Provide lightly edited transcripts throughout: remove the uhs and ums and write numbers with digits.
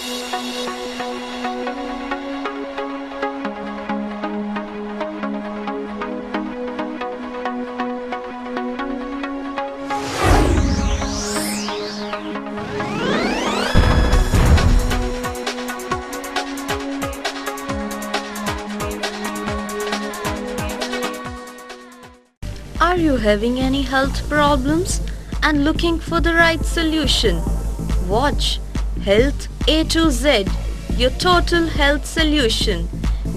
Are you having any health problems and looking for the right solution? Watch Health A to Z, your total health solution.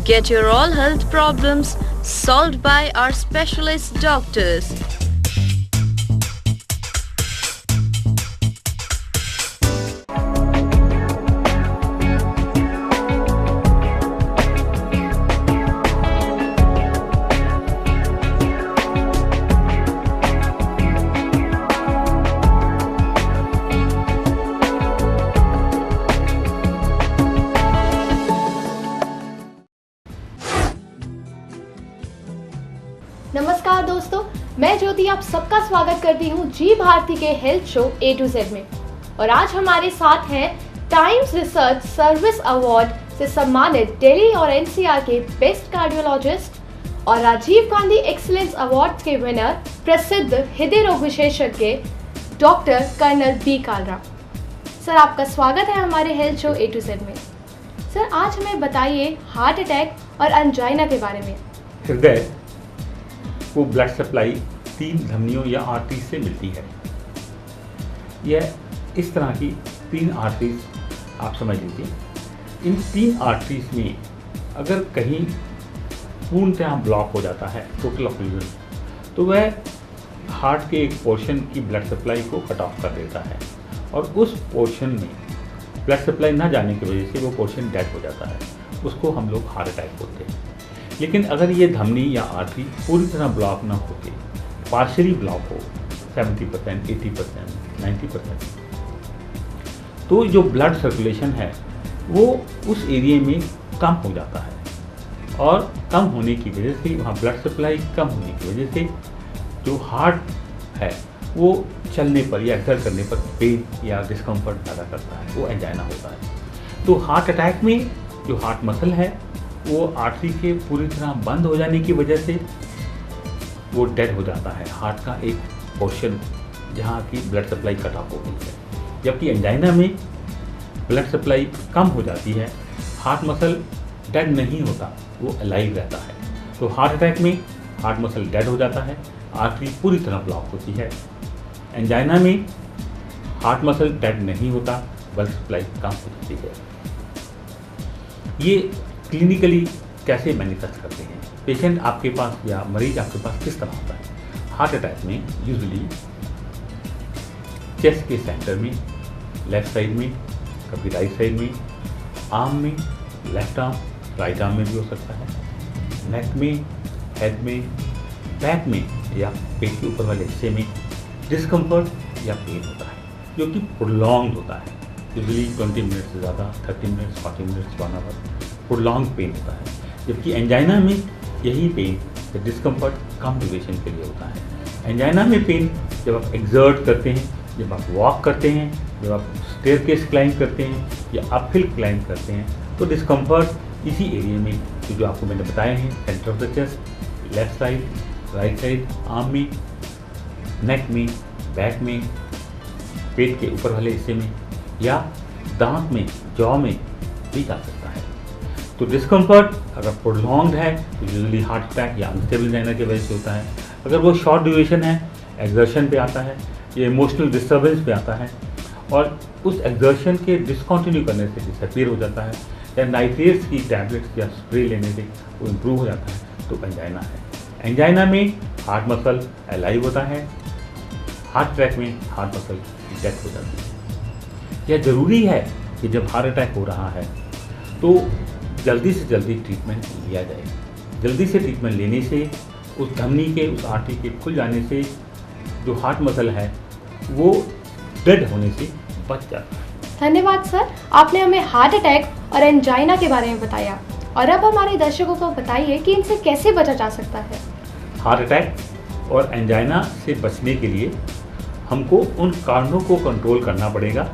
Get your all health problems solved by our specialist doctors. नमस्कार दोस्तों, मैं ज्योति आप सबका स्वागत करती हूँ जी भारती के health show A to Z में। और आज हमारे साथ हैं टाइम्स रिसर्च सर्विस अवार्ड से सम्मानित दिल्ली और NCR के बेस्ट कार्डियोलॉजिस्ट और राजीव गांधी एक्सीलेंस अवार्ड के विनर प्रसिद्ध हृदय रोग विशेषज्ञ doctor colonel B Kalra. Sir, आपका स्वागत है हमारे health show A to Z में। सर, आज हमें बताइए हार्ट अटैक और एंजाइना के बारे में। हृदय को ब्लड सप्लाई 3 धमनियों या आर्टरीज से मिलती है। यह इस तरह की 3 आर्टरीज आप समझ लीजिए। इन 3 आर्टरीज में अगर कहीं पूर्णतः ब्लॉक हो जाता है, टोटल ऑक्लूजन, तो वह हार्ट के एक पोर्शन की ब्लड सप्लाई को कट ऑफ कर देता है और उस पोर्शन में ब्लड सप्लाई ना जाने की वजह से वो पोर्शन डेड हो जाता है। उसको हम लोग हार्ट अटैक बोलते हैं। लेकिन अगर ये धमनी या आर्टरी पूरी तरह ब्लॉक ना होके पार्शियली ब्लॉक हो 70%, 80%, 90%, तो जो ब्लड सर्कुलेशन है वो उस एरिया में कम हो जाता है और कम होने की वजह से वहाँ ब्लड सप्लाई कम होने की वजह से जो हार्ट है वो चलने पर या एक्सर्ट करने पर पेन या डिस्कम्फर्ट पैदा करता है, वो एंजाइना होता है। तो हार्ट अटैक में जो हार्ट मसल है वो आर्टरी के पूरी तरह बंद हो जाने की वजह से वो डेड हो जाता है, हार्ट का एक पोर्शन जहाँ की ब्लड सप्लाई कट ऑफ हो गई है। जबकि एंजाइना में ब्लड सप्लाई कम हो जाती है, हार्ट मसल डेड नहीं होता, वो अलाइव रहता है। तो हार्ट अटैक में हार्ट मसल डेड हो जाता है, आर्टरी पूरी तरह ब्लॉक होती है। एंजाइना में हार्ट मसल डेड नहीं होता, ब्लड सप्लाई कम हो जाती है। ये क्लिनिकली कैसे मैनिफेस्ट करते हैं? पेशेंट आपके पास या मरीज आपके पास किस तरह होता है? हार्ट अटैक में यूजुअली चेस्ट के सेंटर में, लेफ्ट साइड में, कभी राइट साइड में, आर्म में, लेफ्ट आर्म, राइट आर्म में भी हो सकता है, नेक में, हेड में, बैक में या पेट के ऊपर वाले हिस्से में डिस्कम्फर्ट या पेन होता है, जो कि प्रोलॉन्ग होता है। यूजुअली 20 मिनट से ज़्यादा, 30 minutes, 40 minutes, 1 hour prolong pain होता है। जबकि एंजाइना में यही पेन या डिस्कम्फर्ट कम ड्यूरेशन के लिए होता है। एंजाइना में पेन जब आप एक्सर्ट करते हैं, जब आप वॉक करते हैं, जब आप स्टेयरकेस क्लाइंब करते हैं या अपहिल क्लाइंब करते हैं, तो डिस्कम्फर्ट इसी एरिया में जो आपको मैंने बताए हैं, centre of the chest, left side, right side, arm में, नेक में, बैक में, पेट के ऊपर वाले हिस्से में या दांत में, जॉ में भी जा सकता है। तो डिस्कम्फर्ट अगर प्रोलॉन्ग्ड है तो यूजुअली हार्ट अटैक या अनस्टेबल एंजाइना की वजह से होता है। अगर वो शॉर्ट ड्यूरेशन है, एक्सर्शन पे आता है या इमोशनल डिस्टर्बेंस पे आता है और उस एक्सर्शन के डिसकंटिन्यू करने से डिसअपीयर हो जाता है या नाइट्रेट्स की टैबलेट्स या स्प्रे लेने से वो इम्प्रूव हो जाता है, तो एंजाइना है। एंजाइना में हार्ट मसल अलाइव होता है, हार्ट अटैक में हार्ट मसल की डेथ हो जाती है। यह ज़रूरी है कि जब हार्ट अटैक हो रहा है तो जल्दी से जल्दी ट्रीटमेंट लिया जाए। जल्दी से ट्रीटमेंट लेने से उस धमनी के, उस आर्टरी के खुल जाने से जो हार्ट मसल है वो डेड होने से बच जाता है। धन्यवाद सर, आपने हमें हार्ट अटैक और एंजाइना के बारे में बताया। और अब हमारे दर्शकों को बताइए कि इनसे कैसे बचा जा सकता है। हार्ट अटैक और एंजाइना से बचने के लिए हमको उन कारणों को कंट्रोल करना पड़ेगा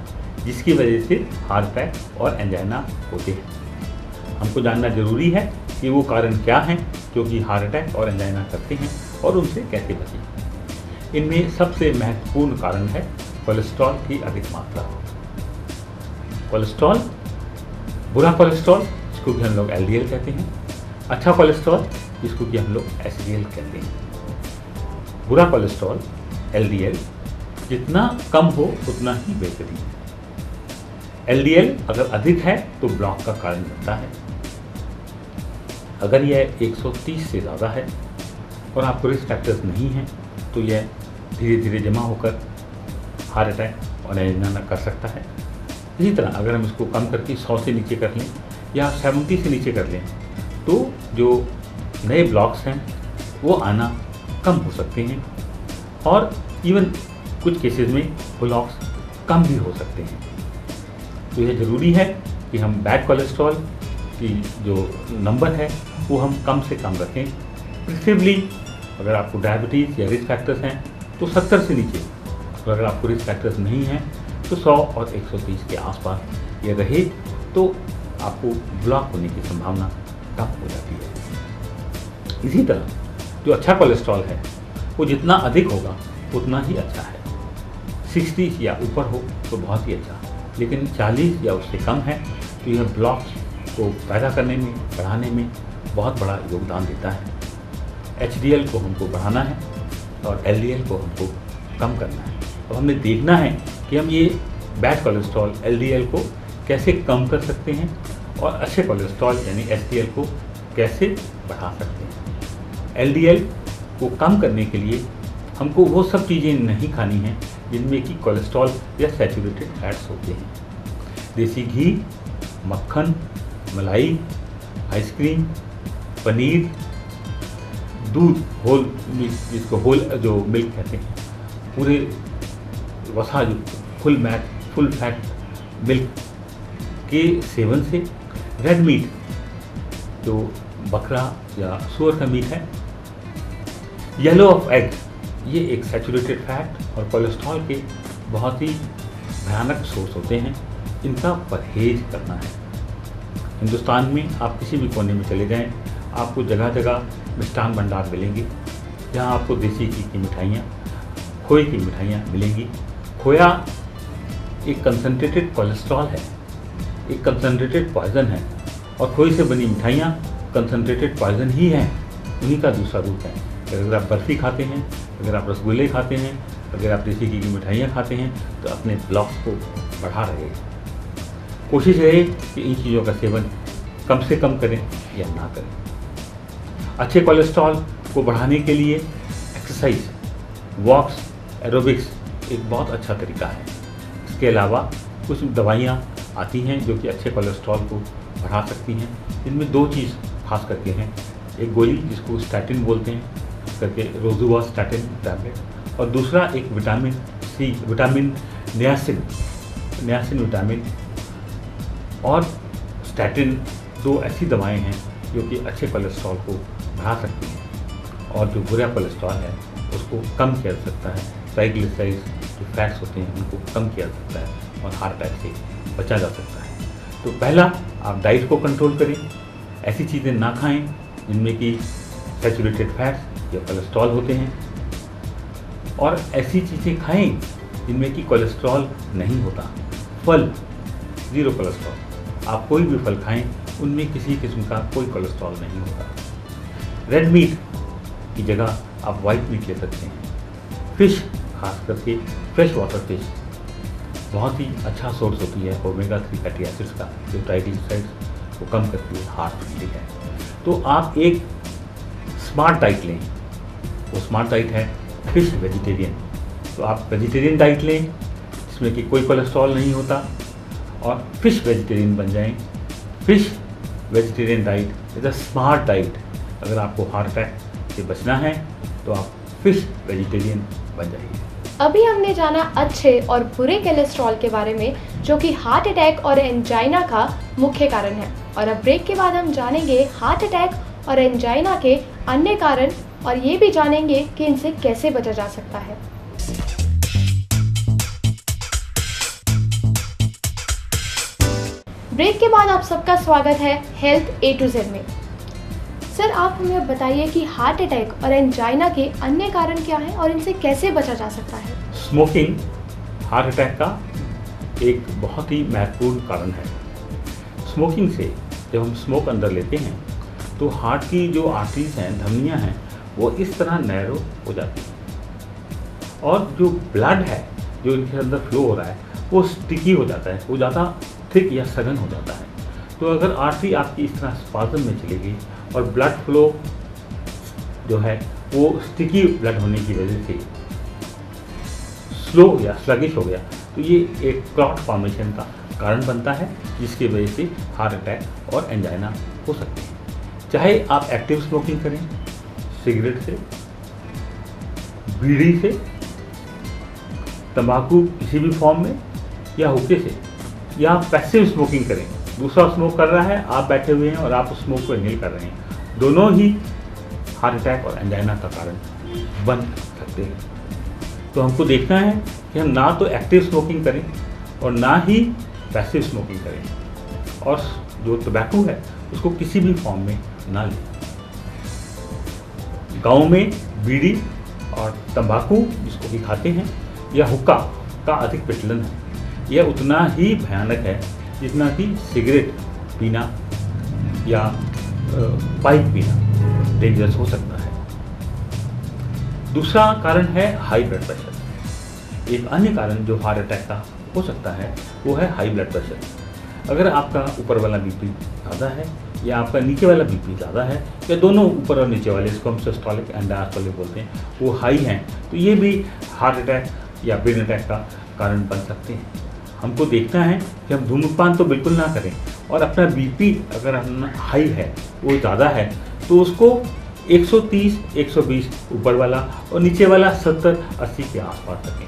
जिसकी वजह से हार्ट अटैक और एंजाइना होते हैं। हमको जानना जरूरी है कि वो कारण क्या हैं जो कि हार्ट अटैक और एंजाइना करते हैं और उनसे कैसे बचें। इनमें सबसे महत्वपूर्ण कारण है कोलेस्ट्रॉल की अधिक मात्रा। कोलेस्ट्रॉल, बुरा कोलेस्ट्रॉल जिसको कि हम लोग LDL कहते हैं, अच्छा कोलेस्ट्रॉल जिसको कि हम लोग HDL कहते हैं। बुरा कोलेस्ट्रॉल LDL जितना कम हो उतना ही बेहतरीन है। LDL अगर अधिक है तो ब्लॉक का कारण बनता है। अगर यह 130 से ज़्यादा है और आपको रिस्क फैक्टर्स नहीं हैं तो यह धीरे धीरे जमा होकर हार्ट अटैक और एंजाइना कर सकता है। इसी तरह अगर हम इसको कम करके 100 से नीचे कर लें या 70 से नीचे कर लें तो जो नए ब्लॉक्स हैं वो आना कम हो सकते हैं और इवन कुछ केसेस में ब्लॉक्स कम भी हो सकते हैं। तो यह ज़रूरी है कि हम बैड कोलेस्ट्रॉल की जो नंबर है वो हम कम से कम रखें। प्रेफरेबली अगर आपको डायबिटीज़ या रिस्क फैक्टर्स हैं तो 70 से नीचे, और अगर आपको रिस्क फैक्टर्स नहीं हैं तो 100 और 130 के आसपास ये रहे तो आपको ब्लॉक होने की संभावना कम हो जाती है। इसी तरह जो अच्छा कोलेस्ट्रॉल है वो जितना अधिक होगा उतना ही अच्छा है। 60 या ऊपर हो तो बहुत ही अच्छा, लेकिन 40 या उससे कम है तो यह ब्लॉक्स को पैदा करने में, बढ़ाने में बहुत बड़ा योगदान देता है। HDL को हमको बढ़ाना है और LDL को हमको कम करना है। तो हमने देखना है कि हम ये बैड कोलेस्ट्रॉल LDL को कैसे कम कर सकते हैं और अच्छे कोलेस्ट्रॉल यानी HDL को कैसे बढ़ा सकते हैं। LDL को कम करने के लिए हमको वो सब चीज़ें नहीं खानी हैं जिनमें कि कोलेस्ट्रॉल या सैचुरेटेड फैट्स होते हैं। देसी घी, मक्खन, मलाई, आइसक्रीम, पनीर, दूध, होल मिल्क जिसको होल जो मिल्क कहते हैं, पूरे वसा जो फुल फैट मिल्क के सेवन से, रेड मीट जो बकरा या सूअर का मीट है, येलो ऑफ एग, ये एक सैचुरेटेड फैट और कोलेस्ट्रॉल के बहुत ही भयानक सोर्स होते हैं। इनका परहेज करना है। हिंदुस्तान में आप किसी भी कोने में चले जाएं, आपको जगह जगह मिष्ठान भंडार मिलेंगे जहां आपको देसी घी की मिठाइयाँ, खोए की मिठाइयाँ मिलेंगी। खोया एक कंसनट्रेटेड कोलेस्ट्रॉल है, एक कंसनट्रेटेड पॉइजन है और खोए से बनी मिठाइयाँ कंसनट्रेटेड पॉइजन ही हैं, उन्हीं का दूसरा रूप है। अगर आप बर्फ़ी खाते हैं, अगर आप रसगुल्ले खाते हैं, अगर आप देसी घी की मिठाइयाँ खाते हैं तो अपने ब्लॉक्स को बढ़ा रहे हैं। कोशिश रहे कि इन चीज़ों का सेवन कम से कम करें या ना करें। अच्छे कोलेस्ट्रॉल को बढ़ाने के लिए एक्सरसाइज, वॉक्स, एरोबिक्स एक बहुत अच्छा तरीका है। इसके अलावा कुछ दवाइयाँ आती हैं जो कि अच्छे कोलेस्ट्रॉल को बढ़ा सकती हैं। इनमें दो चीज़ खास करके हैं, एक गोली जिसको स्टैटिन बोलते हैं करके, रोजुवास्टैटिन टैबलेट, और दूसरा एक vitamin C, vitamin niacin vitamin और स्टैटिन, दो ऐसी दवाएं हैं जो कि अच्छे कोलेस्ट्रॉल को बढ़ा सकती हैं और जो बुरा कोलेस्ट्रॉल है उसको कम किया जा सकता है। ट्राइग्लिसराइड्स जो फैट्स होते हैं उनको कम किया जा सकता है और हार्ट अटैक से बचा जा सकता है। तो पहला, आप डाइट को कंट्रोल करें, ऐसी चीज़ें ना खाएं जिनमें कि सैचुरेटेड फैट्स या कोलेस्ट्रॉल होते हैं, और ऐसी चीज़ें खाएं जिनमें कि कोलेस्ट्रॉल नहीं होता। फल, ज़ीरो कोलेस्ट्रॉल, आप कोई भी फल खाएं उनमें किसी किस्म का कोई कोलेस्ट्रॉल नहीं होता। रेड मीट की जगह आप वाइट मीट ले सकते हैं। फिश, खास करके फ्रेश वाटर फिश बहुत ही अच्छा सोर्स होती है ओमेगा 3 फैटी एसिड्स का, जो ट्राइग्लिसराइड्स को कम करती है, हार्ट फ्रेंडली है। तो आप एक स्मार्ट डाइट लें, वो स्मार्ट डाइट है फिश वेजिटेरियन। तो आप वेजिटेरियन डाइट लें जिसमें कि कोई कोलेस्ट्रॉल नहीं होता और फिश वेजिटेरियन बन जाएं। Fish vegetarian diet is a smart diet. अगर आपको हार्ट अटैक से बचना है तो आप फिश वेजिटेरियन बन जाइए। अभी हमने जाना अच्छे और बुरे कोलेस्ट्रॉल के बारे में, जो कि हार्ट अटैक और एंजाइना का मुख्य कारण है। और अब ब्रेक के बाद हम जानेंगे हार्ट अटैक और एंजाइना के अन्य कारण, और ये भी जानेंगे कि इनसे कैसे बचा जा सकता है। ब्रेक के बाद आप सबका स्वागत है हेल्थ ए टू जेड में। सर, आप हमें अब बताइए कि हार्ट अटैक और एंजाइना के अन्य कारण क्या हैं और इनसे कैसे बचा जा सकता है। स्मोकिंग हार्ट अटैक का एक बहुत ही महत्वपूर्ण कारण है। स्मोकिंग से जब हम स्मोक अंदर लेते हैं तो हार्ट की जो आर्टरीज हैं, धमनियां हैं, वो इस तरह नैरो हो जाती हैं और जो ब्लड है जो इनके अंदर फ्लो हो रहा है वो स्टिकी हो जाता है, वो ज़्यादा थिक या सघन हो जाता है। तो अगर आर्टरी आपकी इस तरह स्पाज़म में चलेगी और ब्लड फ्लो जो है वो स्टिकी ब्लड होने की वजह से स्लो या स्लगिश हो गया तो ये एक क्लॉट फॉर्मेशन का कारण बनता है, जिसकी वजह से हार्ट अटैक और एंजाइना हो सकते हैं। चाहे आप एक्टिव स्मोकिंग करें, सिगरेट से, बीड़ी से, तंबाकू किसी भी फॉर्म में, या हुक्के से, या पैसिव स्मोकिंग करें, दूसरा स्मोक कर रहा है, आप बैठे हुए हैं और आप उस स्मोक को इनहेल कर रहे हैं, दोनों ही हार्ट अटैक और एंजाइना का कारण बन सकते हैं। तो हमको देखना है कि हम ना तो एक्टिव स्मोकिंग करें और ना ही पैसिव स्मोकिंग करें, और जो टबैको है उसको किसी भी फॉर्म में ना लें। गाँव में बीड़ी और तंबाकू जिसको भी खाते हैं या हुक्का का अधिक प्रचलन है, यह उतना ही भयानक है जितना कि सिगरेट पीना या पाइप पीना डेंजरस हो सकता है। दूसरा कारण है हाई ब्लड प्रेशर। एक अन्य कारण जो हार्ट अटैक का हो सकता है वो है हाई ब्लड प्रेशर। अगर आपका ऊपर वाला बीपी ज़्यादा है या आपका नीचे वाला बीपी ज़्यादा है या दोनों ऊपर और नीचे वाले, इसको हम सिस्टोलिक एंड डायस्टोलिक बोलते हैं, वो हाई हैं, तो ये भी हार्ट अटैक या ब्रेन अटैक का कारण बन सकते हैं। हमको देखना है कि हम धूम्रपान तो बिल्कुल ना करें और अपना बीपी अगर हम हाई है, वो ज़्यादा है, तो उसको 130, 120 ऊपर वाला और नीचे वाला 70, 80 के आसपास रखें।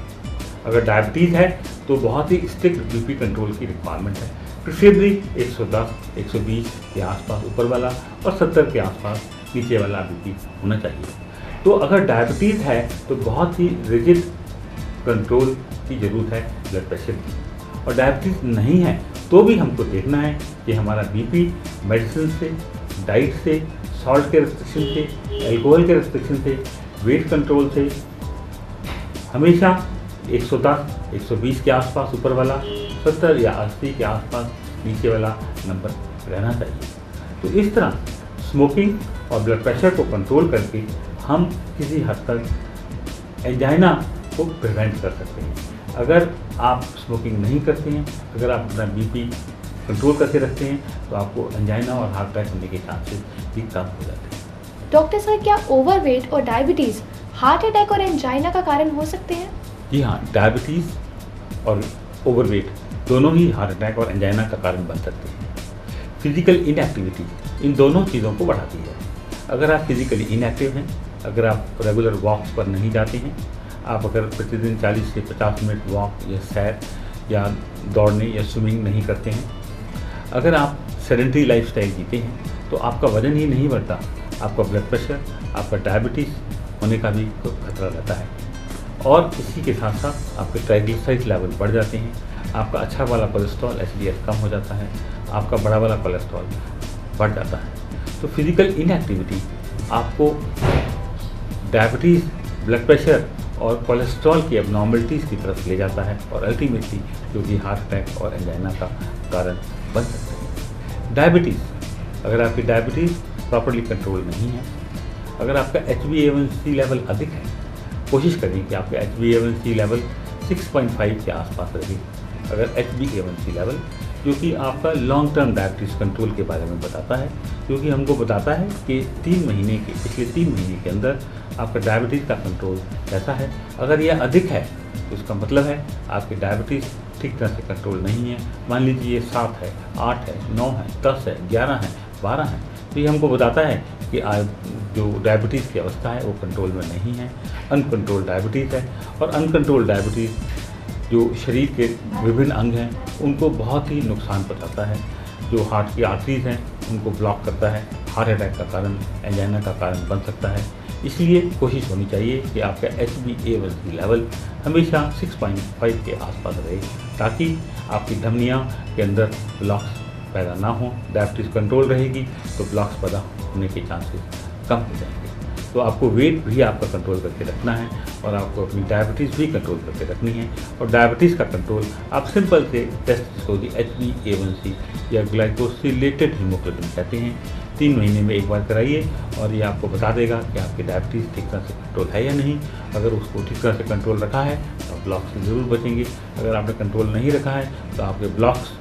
अगर डायबिटीज़ है तो बहुत ही स्ट्रिक्ट बीपी कंट्रोल की रिक्वायरमेंट है, प्रेफरेबली 110, 120 के आसपास ऊपर वाला और 70 के आसपास नीचे वाला बीपी होना चाहिए। तो अगर डायबिटीज़ है तो बहुत ही रिजिड कंट्रोल की ज़रूरत है ब्लड प्रेशर की, और डायबिटीज़ नहीं है तो भी हमको देखना है कि हमारा बीपी मेडिसिन से, डाइट से, सॉल्ट के रेस्ट्रिक्शन से, एल्कोहल के रेस्ट्रिक्शन से, वेट कंट्रोल से हमेशा 110, 120 के आसपास ऊपर वाला, 70 या 80 के आसपास नीचे वाला नंबर रहना चाहिए। तो इस तरह स्मोकिंग और ब्लड प्रेशर को कंट्रोल करके हम किसी हद तक एंजाइना को प्रिवेंट कर सकते हैं। अगर आप स्मोकिंग नहीं करते हैं, अगर आप अपना बीपी कंट्रोल करके रखते हैं, तो आपको एंजाइना और हार्ट अटैक होने के चांसेस भी कम हो जाते हैं। डॉक्टर सर, क्या ओवरवेट और डायबिटीज़ हार्ट अटैक और एंजाइना का कारण हो सकते हैं? जी हाँ, डायबिटीज़ और ओवरवेट दोनों ही हार्ट अटैक और एंजाइना का कारण बन सकते हैं। फिजिकल इनएक्टिविटी इन दोनों चीज़ों को बढ़ाती है। अगर आप फिजिकली इनएक्टिव हैं, अगर आप रेगुलर वॉक्स पर नहीं जाते हैं, आप अगर प्रतिदिन 40 से 50 मिनट वॉक या सैर या दौड़ने या स्विमिंग नहीं करते हैं, अगर आप सेडेंटरी लाइफस्टाइल जीते हैं, तो आपका वजन ही नहीं बढ़ता, आपका ब्लड प्रेशर, आपका डायबिटीज़ होने का भी तो खतरा रहता है। और इसी के साथ साथ आपके ट्राइग्लिसराइड लेवल बढ़ जाते हैं, आपका अच्छा वाला कोलेस्ट्रॉल HDL कम हो जाता है, आपका बड़ा वाला कोलेस्ट्रॉल बढ़ जाता है। तो फिजिकल इनएक्टिविटी आपको डायबिटीज़, ब्लड प्रेशर और कोलेस्ट्रॉल की एबनॉर्मलिटीज़ की तरफ ले जाता है और अल्टीमेटली जो कि हार्ट अटैक और एंजाइना का कारण बन सकता है। डायबिटीज़, अगर आपकी डायबिटीज़ प्रॉपर्ली कंट्रोल नहीं है, अगर आपका HbA1c लेवल अधिक है, कोशिश करें कि आपका HbA1c लेवल 6.5 के आसपास रहे। अगर HbA1c लेवल जो कि आपका लॉन्ग टर्म डायबिटीज़ कंट्रोल के बारे में बताता है, जो कि हमको बताता है कि पिछले 3 महीने के अंदर आपका डायबिटीज़ का कंट्रोल कैसा है। अगर यह अधिक है तो इसका मतलब है आपकी डायबिटीज़ ठीक तरह से कंट्रोल नहीं है। मान लीजिए ये 7 है, 8 है, 9 है, 10 है, 11 है, 12 है, तो ये हमको बताता है कि जो डायबिटीज़ की अवस्था है वो कंट्रोल में नहीं है, अनकंट्रोल डायबिटीज़ है। और अनकंट्रोल डायबिटीज़ जो शरीर के विभिन्न अंग हैं उनको बहुत ही नुकसान पहुंचाता है। जो हार्ट की आर्टरीज हैं उनको ब्लॉक करता है, हार्ट अटैक का कारण, एंजाइना का कारण बन सकता है। इसलिए कोशिश होनी चाहिए कि आपका HbA1c लेवल हमेशा 6.5 के आसपास रहे, ताकि आपकी धमनियाँ के अंदर ब्लॉक्स पैदा ना हो, डायबिटीज़ कंट्रोल रहेगी तो ब्लॉक्स पैदा होने के चांसेस कम हो जाएंगे। तो आपको वेट भी आपका कंट्रोल करके रखना है और आपको अपनी डायबिटीज़ भी कंट्रोल करके रखनी है। और डायबिटीज़ का कंट्रोल आप सिंपल से टेस्ट जिसको HbA1c या ग्लाइकोसिलेटेड हीमोग्लोबिन कहते हैं, 3 महीने में एक बार कराइए और ये आपको बता देगा कि आपकी डायबिटीज़ ठीक तरह से कंट्रोल है या नहीं। अगर उसको ठीक तरह से कंट्रोल रखा है तो आप ब्लॉक से ज़रूर बचेंगे। अगर आपने कंट्रोल नहीं रखा है तो आपके ब्लॉक्स,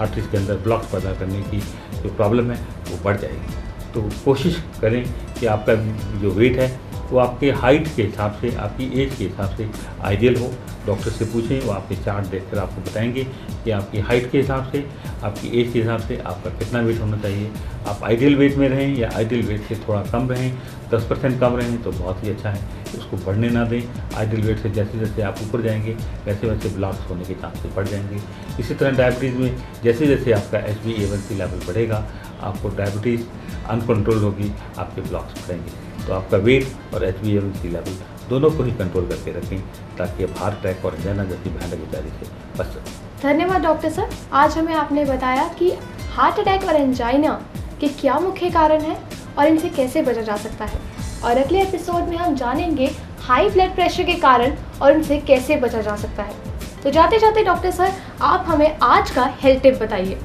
आर्टरीज के अंदर ब्लॉक्स पैदा करने की जो प्रॉब्लम है वो बढ़ जाएगी। तो कोशिश करें कि आपका जो वेट है वो आपके हाइट के हिसाब से, आपकी एज के हिसाब से आइडियल हो। डॉक्टर से पूछें, वो आपके चार्ट देखकर आपको बताएंगे कि आपकी हाइट के हिसाब से, आपकी एज के हिसाब से आपका कितना वेट होना चाहिए। आप आइडियल वेट में रहें या आइडियल वेट से थोड़ा कम रहें, 10% कम रहें तो बहुत ही अच्छा है, उसको बढ़ने ना दें। आइडियल वेट से जैसे जैसे आप ऊपर जाएंगे वैसे वैसे ब्लॉक्स होने के चांसेस बढ़ जाएंगे। इसी तरह डायबिटीज़ में जैसे जैसे आपका HbA1c लेवल बढ़ेगा, आपको डायबिटीज़ अनकंट्रोल होगी, आपके ब्लॉक्स बढ़ेंगे। तो आपका वेट और HbA1c लेवल दोनों को ही कंट्रोल करके रखें ताकि आप हार्ट अटैक और एंजाइना जैसी भयानक बीमारी से बच सकें। धन्यवाद डॉक्टर सर, आज हमें आपने बताया कि हार्ट अटैक और एंजाइना के क्या मुख्य कारण हैं और इनसे कैसे बचा जा सकता है। और अगले एपिसोड में हम जानेंगे हाई ब्लड प्रेशर के कारण और इनसे कैसे बचा जा सकता है। तो जाते जाते डॉक्टर सर, आप हमें आज का हेल्थ टिप बताइए।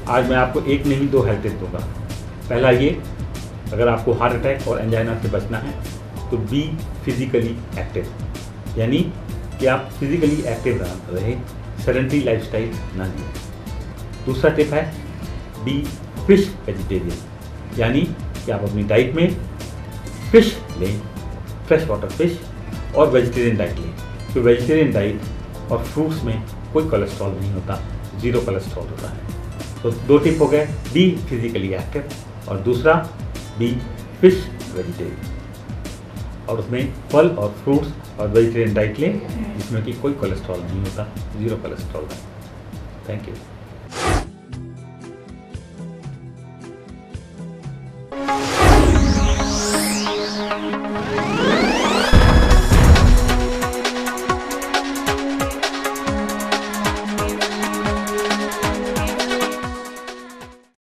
आज मैं आपको एक नहीं 2 हेल्थ टिप दूंगा। पहला ये, अगर आपको हार्ट अटैक और एंजाइना से बचना है तो बी फिजिकली एक्टिव, यानी कि आप फिजिकली एक्टिव रहें, सेडेंटरी लाइफस्टाइल ना जिए। दूसरा टिप है बी फिश वेजिटेरियन, यानी कि आप अपनी डाइट में फिश लें, फ्रेश वाटर फिश, और वेजिटेरियन डाइट लें। तो वेजिटेरियन डाइट और फ्रूट्स में कोई कोलेस्ट्रॉल नहीं होता, 0 कोलेस्ट्रॉल होता है। तो 2 टिप हो गए, बी फिजिकली एक्टिव और दूसरा बी फिश वेजिटेरियन, और उसमें फल और फ्रूट्स और वेजिटेरियन डाइट लें जिसमें कि कोई कोलेस्ट्रॉल नहीं होता, 0 कोलेस्ट्रॉल है। Thank you.